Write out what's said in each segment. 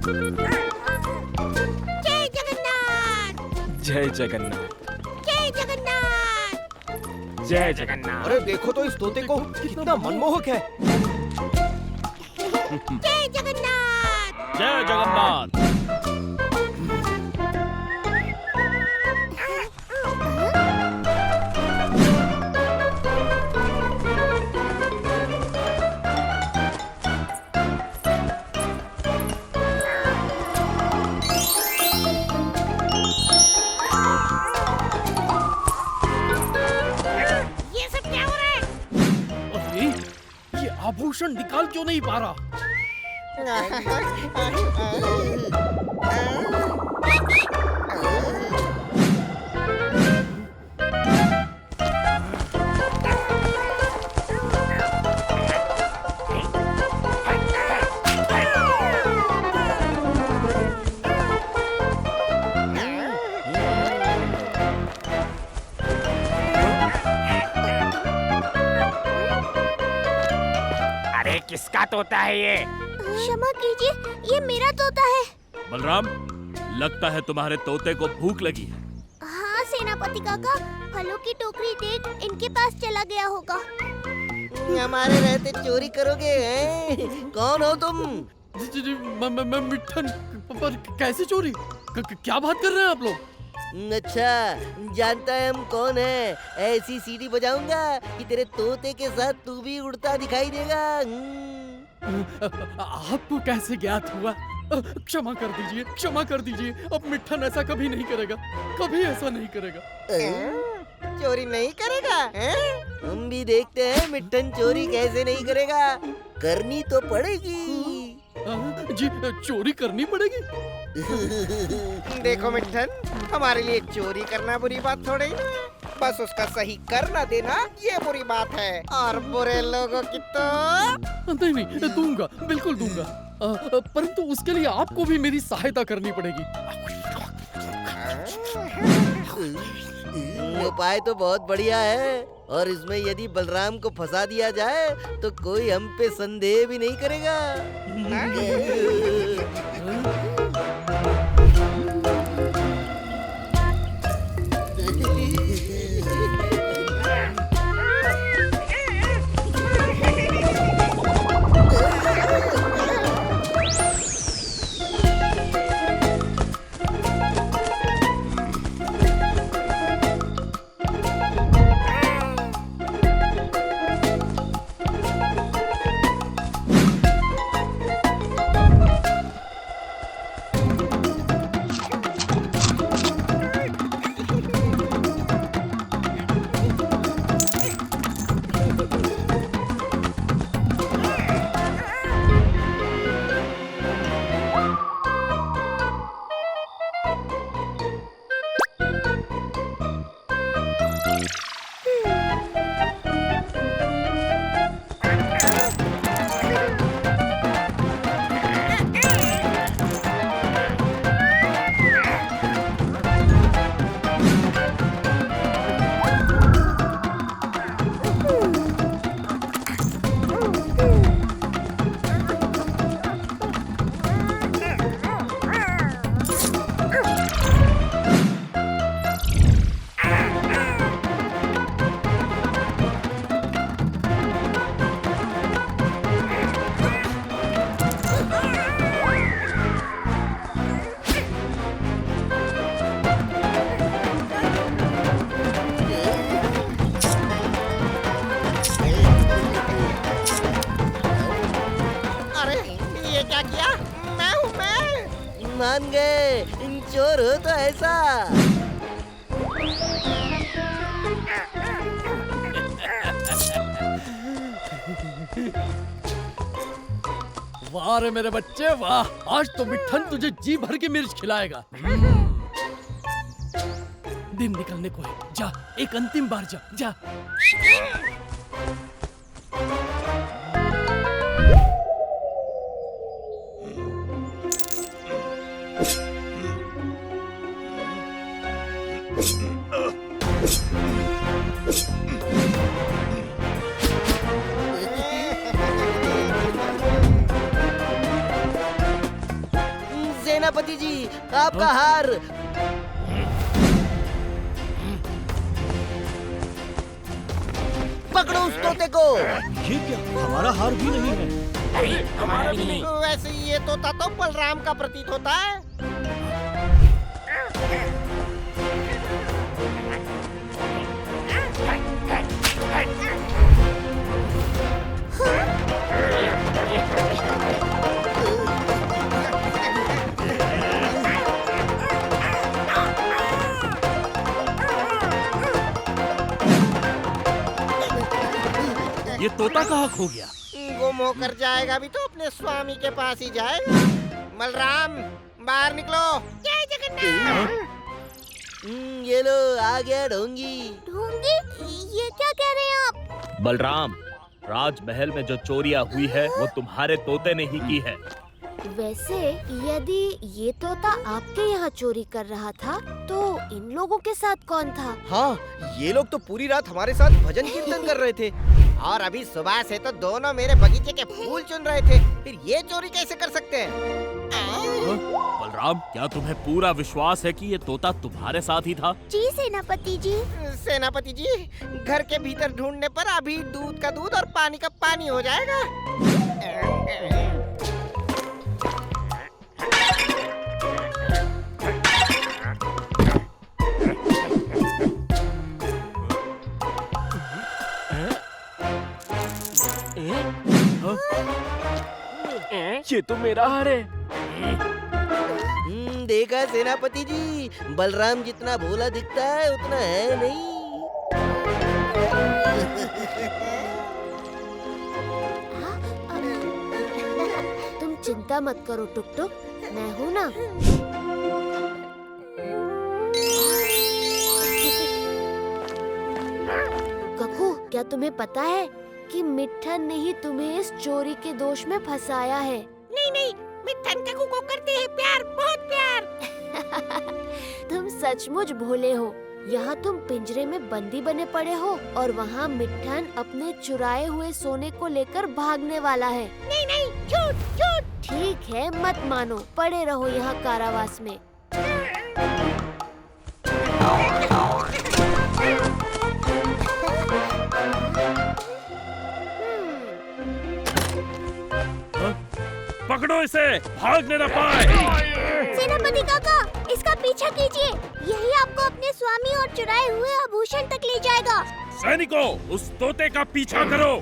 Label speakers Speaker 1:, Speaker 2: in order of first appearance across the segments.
Speaker 1: जय जगन्नाथ।
Speaker 2: जय जगन्नाथ।
Speaker 1: जय जगन्नाथ।
Speaker 2: जय जगन्नाथ।
Speaker 3: अरे देखो तो इस तोते को, कितना मनमोहक है।
Speaker 1: जय जगन्नाथ।
Speaker 2: जय जगन्नाथ।
Speaker 1: ये सब क्या हो रहा है?
Speaker 2: अरे ये आभूषण निकाल क्यों नहीं पा रहा? अरे किसका तोता है ये?
Speaker 1: क्षमा कीजिए, ये मेरा तोता है।
Speaker 4: बलराम, लगता है तुम्हारे तोते को भूख लगी है।
Speaker 1: हाँ सेनापति काका, फलों की टोकरी देख इनके पास चला गया होगा।
Speaker 5: हमारे रहते चोरी करोगे हैं? कौन हो तुम?
Speaker 2: मैं मिठन, पर कैसे चोरी? क्या बात कर रहे हैं आप लोग?
Speaker 5: अच्छा, जानता है हम कौन है? ऐसी सीटी बजाऊंगा कि तेरे तोते के साथ तू भी उड़ता दिखाई देगा।
Speaker 2: आपको कैसे ज्ञात हुआ? क्षमा कर दीजिए, क्षमा कर दीजिए। अब मिठन ऐसा कभी नहीं करेगा, कभी ऐसा नहीं करेगा।
Speaker 5: चोरी नहीं करेगा हैं? हम भी देखते हैं मिट्टन चोरी कैसे नहीं करेगा। करनी तो पड़ेगी।
Speaker 2: जी, चोरी करनी पड़ेगी।
Speaker 3: देखो मिठन, हमारे लिए चोरी करना बुरी बात थोड़ी ना, बस उसका सही कर ना देना ये बुरी बात है। और बुरे लोगों की तो
Speaker 2: नहीं नहीं, दूंगा, बिल्कुल दूंगा। परंतु उसके लिए आपको भी मेरी सहायता करनी पड़ेगी।
Speaker 5: उपाय तो बहुत बढ़िया है, और इसमें यदि बलराम को फंसा दिया जाए तो कोई हम पे संदेह भी नहीं करेगा। मान गए, चोर हो तो ऐसा।
Speaker 2: वाह रे मेरे बच्चे वाह, आज तो मिठन तुझे जी भर के मिर्च खिलाएगा। दिन निकलने को है, जा एक अंतिम बार जा जा।
Speaker 5: सेनापति जी, आपका हार। पकड़ो उस तोते को।
Speaker 4: ये क्या, हमारा हार भी नहीं है।
Speaker 3: वैसे ये तोता तो बलराम का प्रतीक होता है।
Speaker 4: ये तोता कहाँ खो गया?
Speaker 3: गुम होकर जाएगा भी तो अपने स्वामी के पास ही जाएगा। बलराम, बाहर निकलो। जय जगन्नाथ।
Speaker 5: ये लो, आ गया ढोंगी।
Speaker 1: ढूंढी? ये क्या कह रहे हैं आप?
Speaker 4: बलराम, राजमहल में जो चोरियां हुई है वो तुम्हारे तोते ने ही की है।
Speaker 1: वैसे यदि ये तोता आपके यहाँ चोरी कर रहा था तो इन लोगों के साथ कौन था?
Speaker 3: हाँ, ये लोग तो पूरी रात हमारे साथ भजन कीर्तन कर रहे थे और अभी सुबह से तो दोनों मेरे बगीचे के फूल चुन रहे थे। फिर ये चोरी कैसे कर सकते हैं?
Speaker 4: बलराम, क्या तुम्हें पूरा विश्वास है कि ये तोता तुम्हारे साथ ही था?
Speaker 1: जी सेनापति जी।
Speaker 3: सेनापति जी, घर के भीतर ढूंढने पर अभी दूध का दूध और पानी का पानी हो जाएगा।
Speaker 2: ये तो मेरा हार है।
Speaker 5: देखा सेनापति जी, बलराम जितना भोला दिखता है उतना है नहीं।
Speaker 1: तुम चिंता मत करो टुक टुक, मैं हूँ ना। ककू, क्या तुम्हें पता है कि मिट्ठन ने ही तुम्हें इस चोरी के दोष में फंसाया है?
Speaker 3: नहीं नहीं, मिट्ठन ककू को करते हैं प्यार, बहुत प्यार।
Speaker 1: तुम सचमुच भोले हो। यहाँ तुम पिंजरे में बंदी बने पड़े हो और वहाँ मिट्ठन अपने चुराए हुए सोने को लेकर भागने वाला है।
Speaker 3: नहीं नहीं, झूठ झूठ।
Speaker 1: ठीक है, मत मानो, पड़े रहो यहाँ कारावास में।
Speaker 4: पकड़ो इसे, भागने न पाए।
Speaker 1: सेनापति काका, इसका पीछा कीजिए, यही आपको अपने स्वामी और चुराए हुए आभूषण तक ले जाएगा।
Speaker 4: सैनिकों, उस तोते का पीछा करो।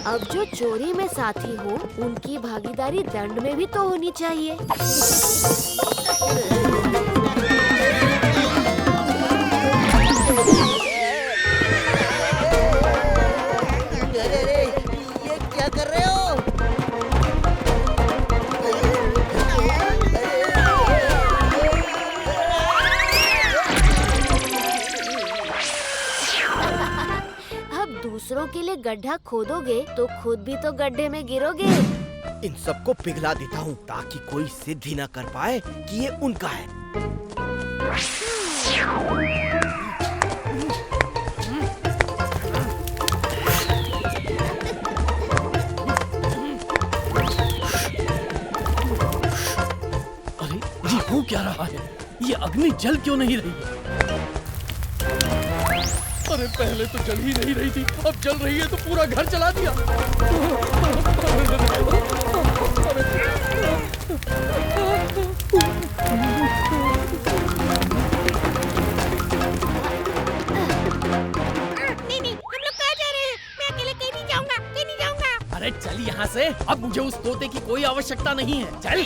Speaker 1: अब जो चोरी में साथी हो, उनकी भागीदारी दंड में भी तो होनी चाहिए।
Speaker 5: अरे, ये क्या कर रहे हो?
Speaker 1: अब दूसरों के लिए गड्ढा खोदोगे तो खुद भी तो गड्ढे में गिरोगे।
Speaker 3: इन सबको पिघला देता हूँ ताकि कोई सिद्ध ही न कर पाए कि ये उनका है।
Speaker 2: अरे ये हो क्या रहा है? ये अग्नि जल क्यों नहीं रही है? अरे पहले तो जल ही नहीं रही थी, अब जल रही है तो पूरा घर जला दिया।
Speaker 3: नहीं, हम लोग कहाँ जा रहे हैं? मैं अकेले कहीं नहीं जाऊँगा, कहीं नहीं जाऊँगा।
Speaker 2: अरे चल यहाँ से, अब मुझे उस तोते की कोई आवश्यकता नहीं है। चल।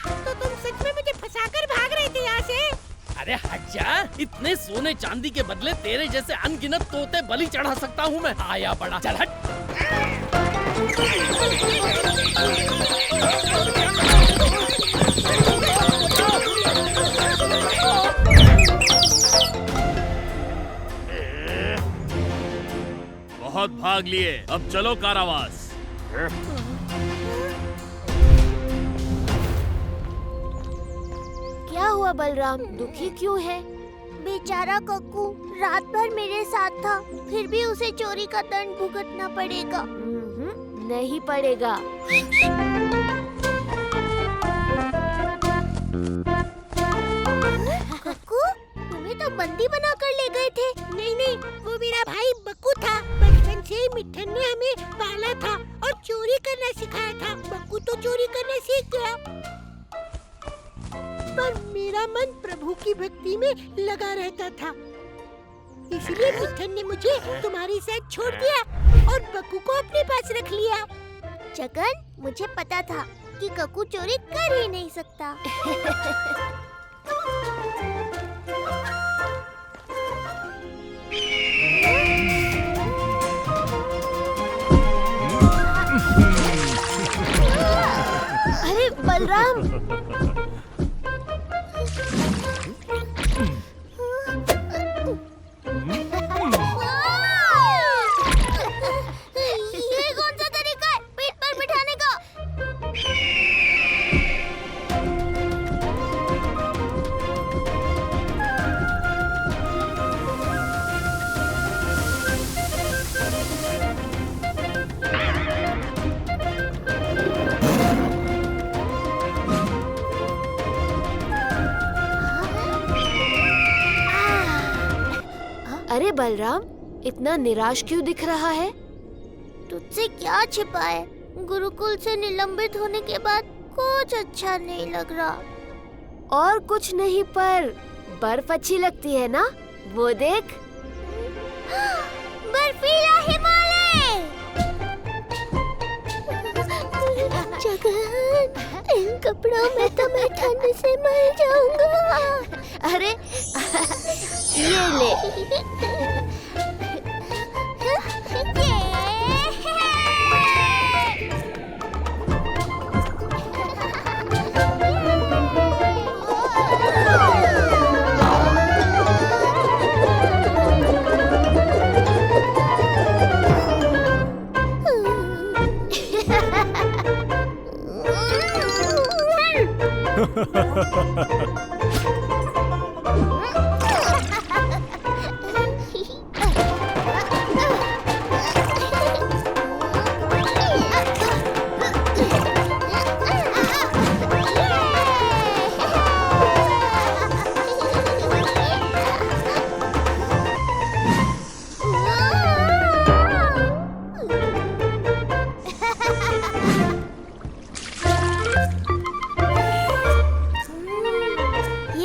Speaker 3: तो तुम सच में मुझे फंसाकर भाग रहे थे यहाँ से?
Speaker 2: अरे हट जा, इतने सोने चांदी के बदले तेरे जैसे अनगिनत तोते बलि चढ़ा सकता हूँ मैं। आया बड़ा, चल हट।
Speaker 4: बहुत भाग लिए, अब चलो कारावास।
Speaker 1: क्या हुआ बलराम, दुखी क्यों है?
Speaker 6: बेचारा कक्कू रात भर मेरे साथ था, फिर भी उसे चोरी का दंड भुगतना पड़ेगा।
Speaker 1: नहीं पड़ेगा।
Speaker 6: कक्कू, तुम्हें तो बंदी बना कर ले गए थे। नहीं, वो मेरा भाई बक्कू था। बचपन से मिठन ने हमें पाला था और चोरी करना सिखाया था। बक्कू तो चोरी करना सीख गया, पर मेरा मन प्रभु की भक्ति में लगा रहता था। इसलिए मिठन ने मुझे तुम्हारे साथ छोड़ दिया और बक्कू को अपने पास रख लिया। जगन, मुझे पता था कि कक्कू चोरी कर ही नहीं सकता।
Speaker 1: अरे बलराम,
Speaker 6: ये कौन सा तरीका है पीठ पर बिठाने का?
Speaker 1: अरे बलराम, इतना निराश क्यों दिख रहा है?
Speaker 6: तुझसे क्या छिपा है? गुरुकुल से निलंबित होने के बाद कुछ अच्छा नहीं लग रहा।
Speaker 1: और कुछ नहीं, पर बर्फ अच्छी लगती है ना, वो देख।
Speaker 6: बर्फीला हिमालय। जगन, इन कपड़ों में तो मैं ठंड से मर जाऊंगा।
Speaker 1: अरे ये ले।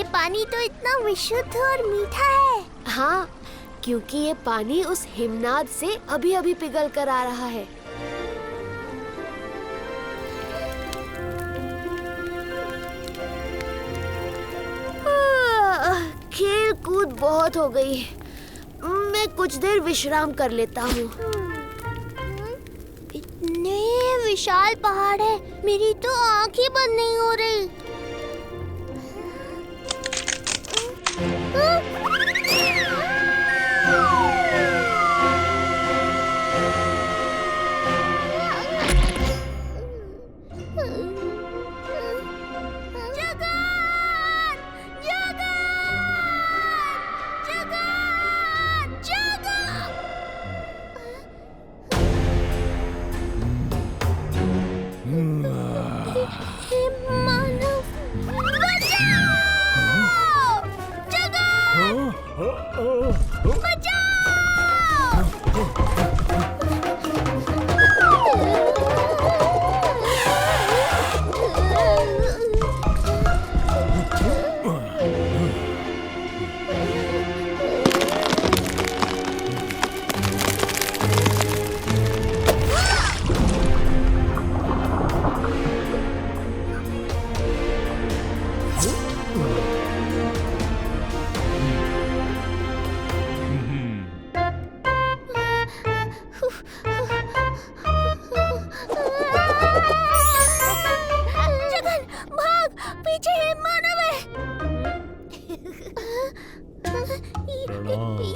Speaker 6: पानी तो इतना विशुद्ध और मीठा है।
Speaker 1: हाँ, क्योंकि ये पानी उस हिमनाद से अभी अभी पिघल कर आ रहा है। खेल कूद बहुत हो गई, मैं कुछ देर विश्राम कर लेता हूँ।
Speaker 6: इतने विशाल पहाड़ है, मेरी तो आँख ही बंद नहीं हो रही।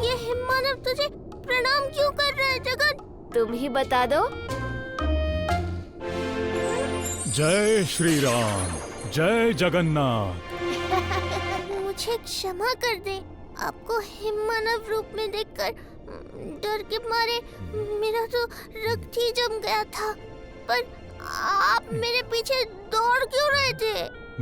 Speaker 6: ये हिममानव तुझे प्रणाम क्यों कर रहा है जगन?
Speaker 1: तुम ही बता दो।
Speaker 7: जय श्री राम, जय जगन्नाथ।
Speaker 1: मुझे क्षमा कर दें। आपको हिममानव रूप में देखकर डर के मारे मेरा तो रक्त ही जम गया था। पर आप मेरे पीछे दौड़ क्यों रहे थे?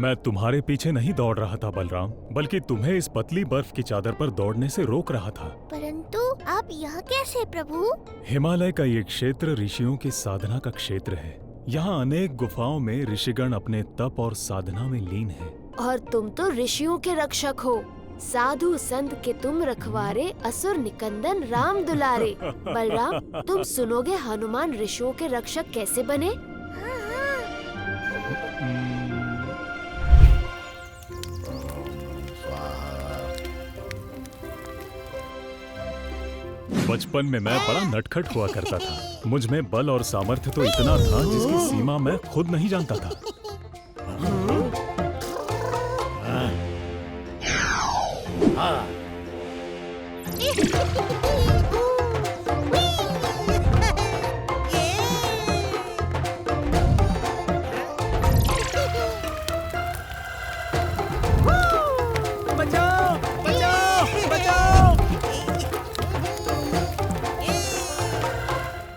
Speaker 7: मैं तुम्हारे पीछे नहीं दौड़ रहा था बलराम, बल्कि तुम्हें इस पतली बर्फ की चादर पर दौड़ने से रोक रहा था।
Speaker 1: परंतु आप यहाँ कैसे प्रभु?
Speaker 7: हिमालय का ये क्षेत्र ऋषियों की साधना का क्षेत्र है। यहाँ अनेक गुफाओं में ऋषिगण अपने तप और साधना में लीन हैं।
Speaker 1: और तुम तो ऋषियों के रक्षक हो, साधु संत के तुम रखवारे, असुर निकंदन राम दुलारे। बलराम, तुम सुनोगे हनुमान ऋषियों के रक्षक कैसे बने?
Speaker 7: बचपन में मैं बड़ा नटखट हुआ करता था। मुझ में बल और सामर्थ्य तो इतना था जिसकी सीमा मैं खुद नहीं जानता था।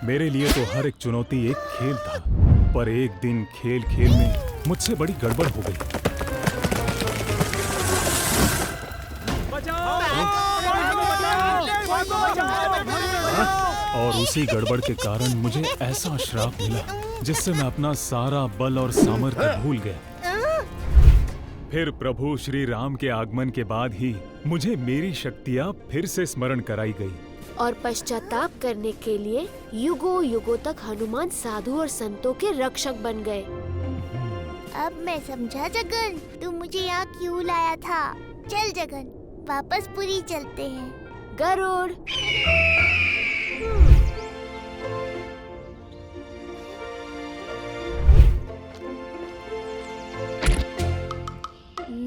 Speaker 7: मेरे लिए तो हर एक चुनौती एक खेल था, पर एक दिन खेल खेल में मुझसे बड़ी गड़बड़ हो गई। और उसी गड़बड़ के कारण मुझे ऐसा श्राप मिला जिससे मैं अपना सारा बल और सामर्थ्य भूल गया। फिर प्रभु श्री राम के आगमन के बाद ही मुझे मेरी शक्तियाँ फिर से स्मरण कराई गई।
Speaker 1: और पश्चाताप करने के लिए युगों युगों तक हनुमान साधु और संतों के रक्षक बन गए। अब मैं समझा जगन, तू मुझे यहाँ क्यों लाया था। चल जगन, वापस पुरी चलते हैं। गरुड़।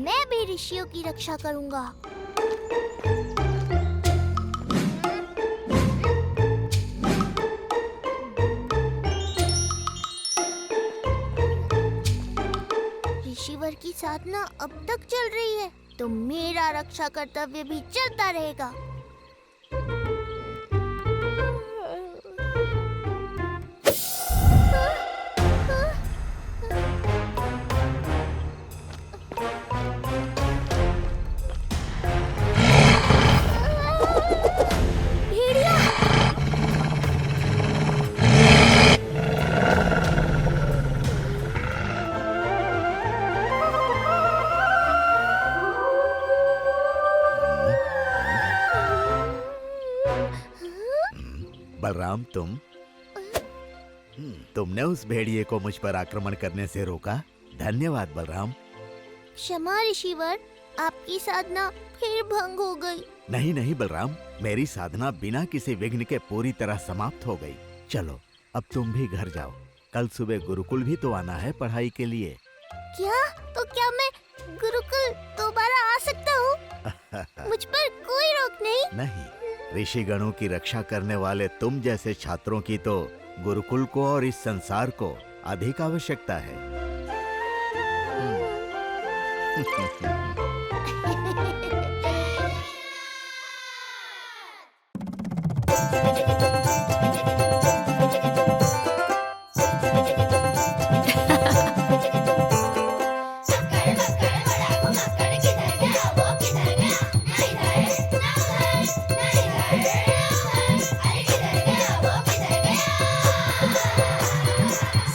Speaker 1: मैं भी ऋषियों की रक्षा करूँगा। ऋषिवर की साधना अब तक चल रही है, तो मेरा रक्षा कर्तव्य भी चलता रहेगा।
Speaker 8: बलराम, तुमने उस भेड़िए को मुझ पर आक्रमण करने से रोका। धन्यवाद बलराम।
Speaker 1: क्षमा ऋषिवर, आपकी साधना फिर भंग हो गई।
Speaker 8: नहीं नहीं बलराम, मेरी साधना बिना किसी विघ्न के पूरी तरह समाप्त हो गई। चलो अब तुम भी घर जाओ। कल सुबह गुरुकुल भी तो आना है पढ़ाई के लिए।
Speaker 1: क्या? तो क्या मैं गुरुकुल दोबारा आ सकता हूँ? मुझ पर कोई रोक नहीं?
Speaker 8: नहीं, ऋषि गणों की रक्षा करने वाले तुम जैसे छात्रों की तो गुरुकुल को और इस संसार को अधिक आवश्यकता है।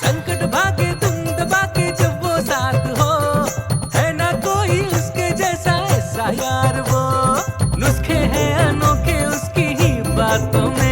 Speaker 9: संकट भागे तुम दबा के जब वो साथ हो, है ना कोई उसके जैसा ऐसा यार वो। नुस्खे हैं अनोखे उसकी ही बातों में।